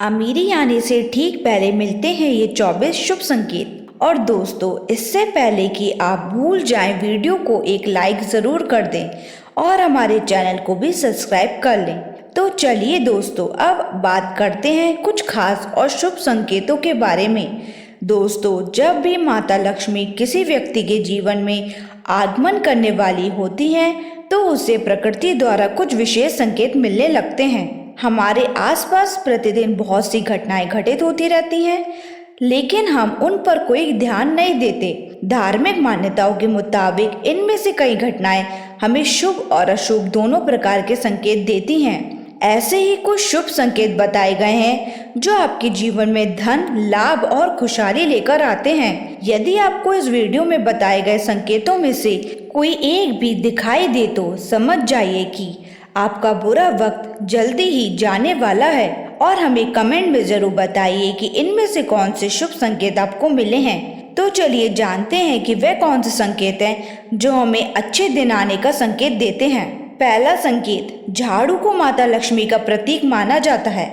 अमीरी आने से ठीक पहले मिलते हैं ये 24 शुभ संकेत। और दोस्तों, इससे पहले कि आप भूल जाएं, वीडियो को एक लाइक ज़रूर कर दें और हमारे चैनल को भी सब्सक्राइब कर लें। तो चलिए दोस्तों, अब बात करते हैं कुछ खास और शुभ संकेतों के बारे में। दोस्तों, जब भी माता लक्ष्मी किसी व्यक्ति के जीवन में आगमन करने वाली होती हैं, तो उसे प्रकृति द्वारा कुछ विशेष संकेत मिलने लगते हैं। हमारे आसपास प्रतिदिन बहुत सी घटनाएं घटित होती रहती हैं, लेकिन हम उन पर कोई ध्यान नहीं देते। धार्मिक मान्यताओं के मुताबिक इनमें से कई घटनाएं हमें शुभ और अशुभ दोनों प्रकार के संकेत देती हैं। ऐसे ही कुछ शुभ संकेत बताए गए हैं जो आपके जीवन में धन, लाभ और खुशहाली लेकर आते हैं। यदि आपको इस वीडियो में बताए गए संकेतों में से कोई एक भी दिखाई दे तो समझ जाइए कि आपका बुरा वक्त जल्दी ही जाने वाला है। और हमें कमेंट में जरूर बताइए कि इनमें से कौन से शुभ संकेत आपको मिले हैं। तो चलिए जानते हैं कि वे कौन से संकेत हैं जो हमें अच्छे दिन आने का संकेत देते हैं। पहला संकेत, झाड़ू को माता लक्ष्मी का प्रतीक माना जाता है।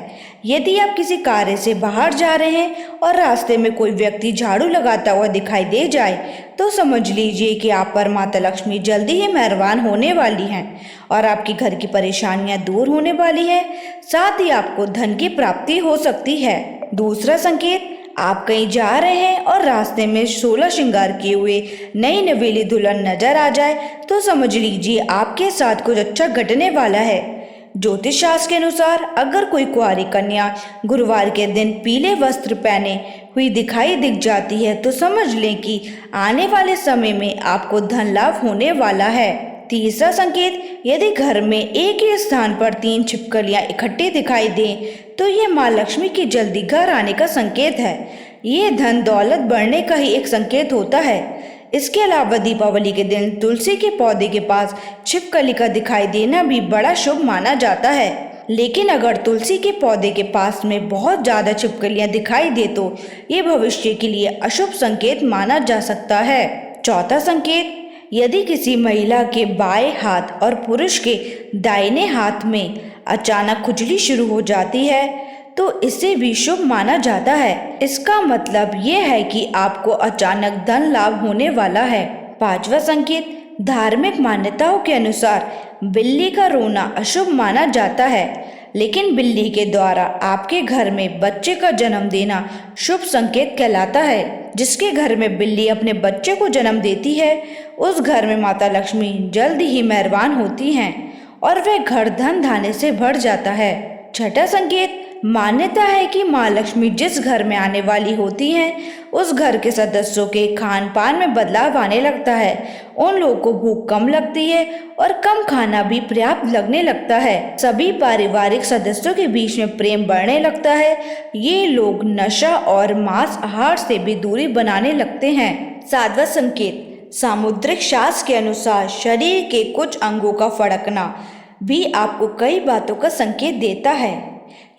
यदि आप किसी कार्य से बाहर जा रहे हैं और रास्ते में कोई व्यक्ति झाड़ू लगाता हुआ दिखाई दे जाए, तो समझ लीजिए कि आप पर माता लक्ष्मी जल्दी ही मेहरबान होने वाली हैं और आपके घर की परेशानियां दूर होने वाली है। साथ ही आपको धन की प्राप्ति हो सकती है। दूसरा संकेत, आप कहीं जा रहे हैं और रास्ते में 16 श्रृंगार किए हुए नई नवेली दुल्हन नजर आ जाए, तो समझ लीजिए आपके साथ कुछ अच्छा घटने वाला है। ज्योतिष शास्त्र के अनुसार अगर कोई कुंवारी कन्या गुरुवार के दिन पीले वस्त्र पहने हुई दिख जाती है, तो समझ लें कि आने वाले समय में आपको धन लाभ होने वाला है। तीसरा संकेत, यदि घर में एक ही स्थान पर 3 छिपकलियां इकट्ठी दिखाई दें, तो ये माँ लक्ष्मी की जल्दी घर आने का संकेत है। ये धन दौलत बढ़ने का ही एक संकेत होता है। इसके अलावा दीपावली के दिन तुलसी के पौधे के पास छिपकली का दिखाई देना भी बड़ा शुभ माना जाता है। लेकिन अगर तुलसी के पौधे के पास में बहुत ज्यादा छिपकलियां दिखाई दे तो ये भविष्य के लिए अशुभ संकेत माना जा सकता है। चौथा संकेत, यदि किसी महिला के बाएं हाथ और पुरुष के दाहिने हाथ में अचानक खुजली शुरू हो जाती है, तो इसे भी शुभ माना जाता है। इसका मतलब ये है कि आपको अचानक धन लाभ होने वाला है। पांचवा संकेत, धार्मिक मान्यताओं के अनुसार बिल्ली का रोना अशुभ माना जाता है, लेकिन बिल्ली के द्वारा आपके घर में बच्चे का जन्म देना शुभ संकेत कहलाता है। जिसके घर में बिल्ली अपने बच्चे को जन्म देती है, उस घर में माता लक्ष्मी जल्द ही मेहरबान होती हैं और वह घर धन धान्य से भर जाता है। छठा संकेत, मान्यता है कि माँ लक्ष्मी जिस घर में आने वाली होती हैं, उस घर के सदस्यों के खान पान में बदलाव आने लगता है। उन लोगों को भूख कम लगती है और कम खाना भी पर्याप्त लगने लगता है। सभी पारिवारिक सदस्यों के बीच में प्रेम बढ़ने लगता है। ये लोग नशा और मांस आहार से भी दूरी बनाने लगते हैं। सातवां संकेत, सामुद्रिक शास्त्र के अनुसार शरीर के कुछ अंगों का फड़कना भी आपको कई बातों का संकेत देता है।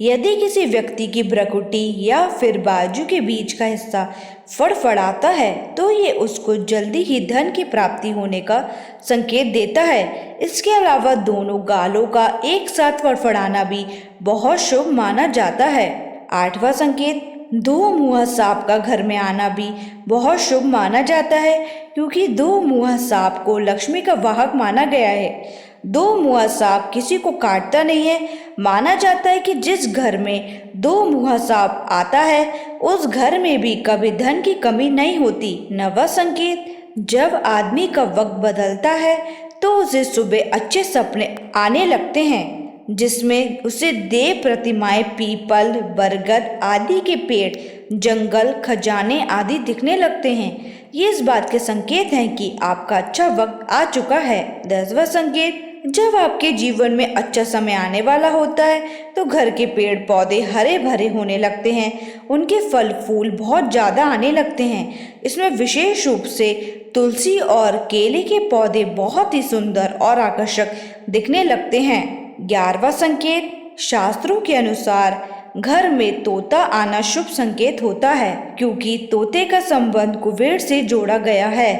यदि किसी व्यक्ति की भ्रुकुटी या फिर बाजू के बीच का हिस्सा फड़फड़ाता है, तो ये उसको जल्दी ही धन की प्राप्ति होने का संकेत देता है। इसके अलावा दोनों गालों का एक साथ फड़फड़ाना भी बहुत शुभ माना जाता है। आठवां संकेत, दो मुंहा सांप का घर में आना भी बहुत शुभ माना जाता है, क्योंकि दो मुंहा सांप को लक्ष्मी का वाहक माना गया है। दो मुंहा सांप किसी को काटता नहीं है। माना जाता है कि जिस घर में दो मुंहा सांप आता है, उस घर में भी कभी धन की कमी नहीं होती। नवा संकेत, जब आदमी का वक्त बदलता है तो उसे सुबह अच्छे सपने आने लगते हैं, जिसमें उसे देव प्रतिमाएं, पीपल, बरगद आदि के पेड़, जंगल, खजाने आदि दिखने लगते हैं। ये इस बात के संकेत हैं कि आपका अच्छा वक्त आ चुका है। 10वां संकेत, जब आपके जीवन में अच्छा समय आने वाला होता है, तो घर के पेड़ पौधे हरे भरे होने लगते हैं। उनके फल फूल बहुत ज्यादा आने लगते हैं। इसमें विशेष रूप से तुलसी और केले के पौधे बहुत ही सुंदर और आकर्षक दिखने लगते हैं। 11वां संकेत, शास्त्रों के अनुसार घर में तोता आना शुभ संकेत होता है, क्योंकि तोते का संबंध कुबेर से जोड़ा गया है।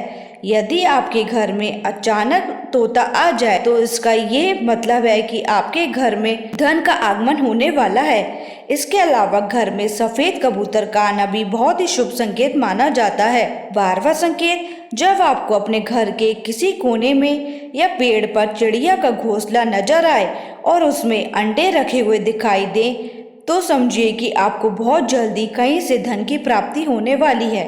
यदि आपके घर में अचानक तोता आ जाए तो इसका ये मतलब है कि आपके घर में धन का आगमन होने वाला है। इसके अलावा घर में सफेद कबूतर का आना भी बहुत ही शुभ संकेत माना जाता है। 12वां संकेत, जब आपको अपने घर के किसी कोने में या पेड़ पर चिड़िया का घोंसला नजर आए और उसमें अंडे रखे हुए दिखाई दे तो समझिए कि आपको बहुत जल्दी कहीं से धन की प्राप्ति होने वाली है।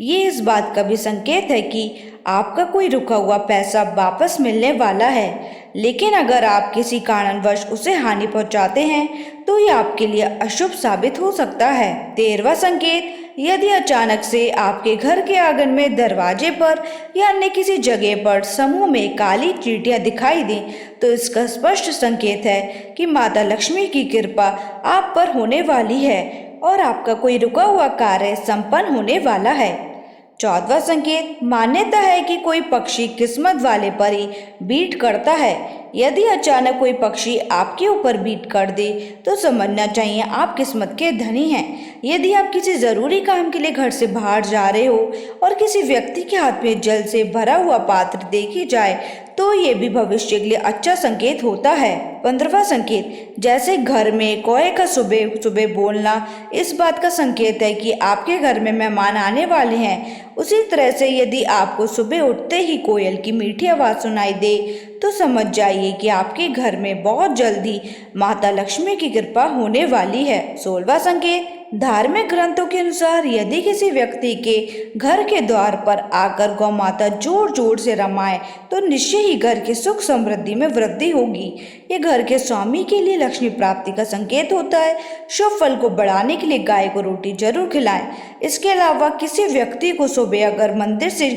ये इस बात का भी संकेत है कि आपका कोई रुका हुआ पैसा वापस मिलने वाला है, लेकिन अगर आप किसी कारणवश उसे हानि पहुंचाते हैं तो ये आपके लिए अशुभ साबित हो सकता है। 13वां संकेत, यदि अचानक से आपके घर के आंगन में दरवाजे पर या अन्य किसी जगह पर समूह में काली चींटियां दिखाई दें तो इसका स्पष्ट संकेत है कि माता लक्ष्मी की कृपा आप पर होने वाली है और आपका कोई रुका हुआ कार्य संपन्न होने वाला है। 14वां संकेत, मान्यता है कि कोई पक्षी किस्मत वाले पर ही बीट करता है। यदि अचानक कोई पक्षी आपके ऊपर बीट कर दे तो समझना चाहिए आप किस्मत के धनी हैं। यदि आप किसी जरूरी काम के लिए घर से बाहर जा रहे हो और किसी व्यक्ति के हाथ में जल से भरा हुआ पात्र देखी जाए तो ये भी भविष्य के लिए अच्छा संकेत होता है। 15वां संकेत, जैसे घर में कोए का सुबह सुबह बोलना इस बात का संकेत है कि आपके घर में मेहमान आने वाले हैं, उसी तरह से यदि आपको सुबह उठते ही कोयल की मीठी आवाज सुनाई दे तो समझ जाइए कि आपके घर में बहुत जल्दी माता लक्ष्मी की कृपा होने वाली है। 16वां संकेत, धार्मिक ग्रंथों के अनुसार यदि किसी व्यक्ति के घर के द्वार पर आकर गौ माता जोर जोर से रमाए तो निश्चय ही घर की सुख समृद्धि में वृद्धि होगी। ये घर के स्वामी के लिए लक्ष्मी प्राप्ति का संकेत होता है। शुभ फल को बढ़ाने के लिए गाय को रोटी जरूर खिलाएं। इसके अलावा किसी व्यक्ति को सुबह अगर मंदिर से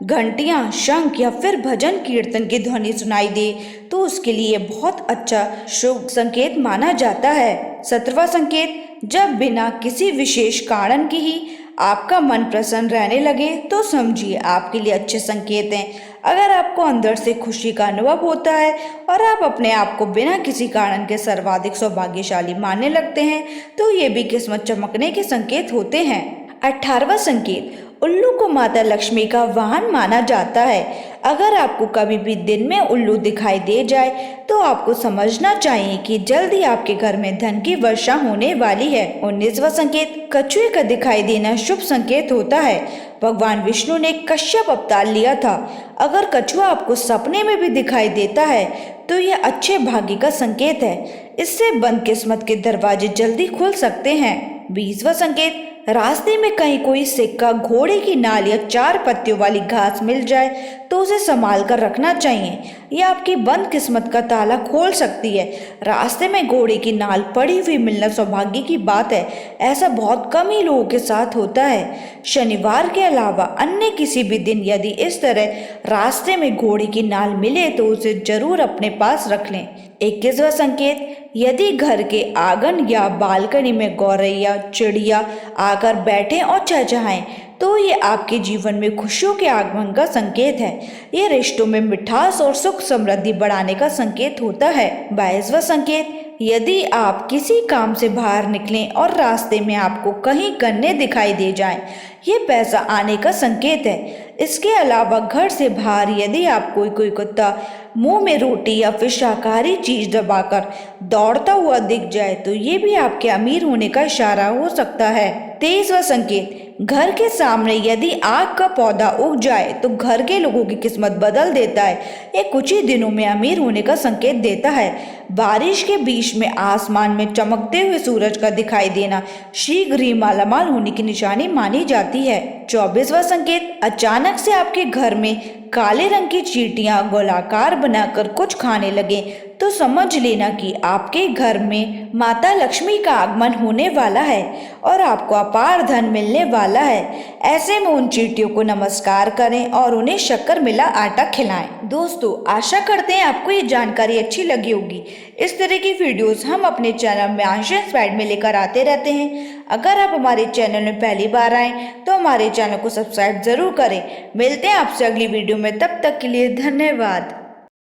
घंटियां, शंख या फिर भजन कीर्तन की ध्वनि सुनाई दे तो उसके लिए बहुत अच्छा शुभ संकेत माना जाता है। 17वां संकेत, जब बिना किसी विशेष कारण के ही आपका मन प्रसन्न रहने लगे तो समझिए आपके लिए अच्छे संकेत हैं। अगर आपको अंदर से खुशी का अनुभव होता है और आप अपने आप को बिना किसी कारण के सर्वाधिक सौभाग्यशाली मानने लगते हैं तो ये भी किस्मत चमकने के संकेत होते हैं। 18वां संकेत, उल्लू को माता लक्ष्मी का वाहन माना जाता है। अगर आपको कभी भी दिन में उल्लू दिखाई दे जाए तो आपको समझना चाहिए कि जल्दी आपके घर में धन की वर्षा होने वाली है। 19वां संकेत, कछुए का दिखाई देना शुभ संकेत होता है। भगवान विष्णु ने कश्यप अवतार लिया था। अगर कछुआ आपको सपने में भी दिखाई देता है तो यह अच्छे भाग्य का संकेत है। इससे बंद किस्मत के दरवाजे जल्दी खुल सकते हैं। 20वां संकेत, रास्ते में कहीं कोई सिक्का, घोड़े की नाल या 4 पत्तियों वाली घास मिल जाए तो उसे संभाल कर रखना चाहिए। यह आपकी बंद किस्मत का ताला खोल सकती है। रास्ते में घोड़े की नाल पड़ी हुई मिलना सौभाग्य की बात है। ऐसा बहुत कम ही लोगों के साथ होता है। शनिवार के अलावा अन्य किसी भी दिन यदि इस तरह रास्ते में घोड़े की नाल मिले तो उसे जरूर अपने पास रख लें। 21वां संकेत, यदि घर के आंगन या बालकनी में गौरैया, चिड़िया आकर बैठें और चहचहाएं तो ये आपके जीवन में खुशियों के आगमन का संकेत है। ये रिश्तों में मिठास और सुख समृद्धि बढ़ाने का संकेत होता है। 22वां संकेत, यदि आप किसी काम से बाहर निकलें और रास्ते में आपको कहीं गन्ने दिखाई दे जाएं, ये पैसा आने का संकेत है। इसके अलावा घर से बाहर यदि आप कोई कुत्ता मुंह में रोटी या फिर शाकाहारी चीज दबाकर दौड़ता हुआ दिख जाए तो ये भी आपके अमीर होने का इशारा हो सकता है। 23वां संकेत, घर के सामने यदि आग का पौधा उग जाए तो घर के लोगों की किस्मत बदल देता है। ये कुछ ही दिनों में अमीर होने का संकेत देता है। बारिश के बीच में आसमान में चमकते हुए सूरज का दिखाई देना शीघ्र ही मालामाल होने की निशानी मानी जाती है। 24वां संकेत, अचानक से आपके घर में काले रंग की चींटियां गोलाकार बनाकर कुछ खाने लगे तो समझ लेना कि आपके घर में माता लक्ष्मी का आगमन होने वाला है और आपको अपार धन मिलने वाला है। ऐसे में उन चींटियों को नमस्कार करें और उन्हें शक्कर मिला आटा खिलाएं। दोस्तों, आशा करते हैं आपको ये जानकारी अच्छी लगी होगी। इस तरह की वीडियोस हम अपने चैनल में आंशिक स्लाइड में लेकर आते रहते हैं। अगर आप हमारे चैनल में पहली बार आए तो हमारे चैनल को सब्सक्राइब जरूर करें। मिलते हैं आपसे अगली वीडियो में, तब तक के लिए धन्यवाद।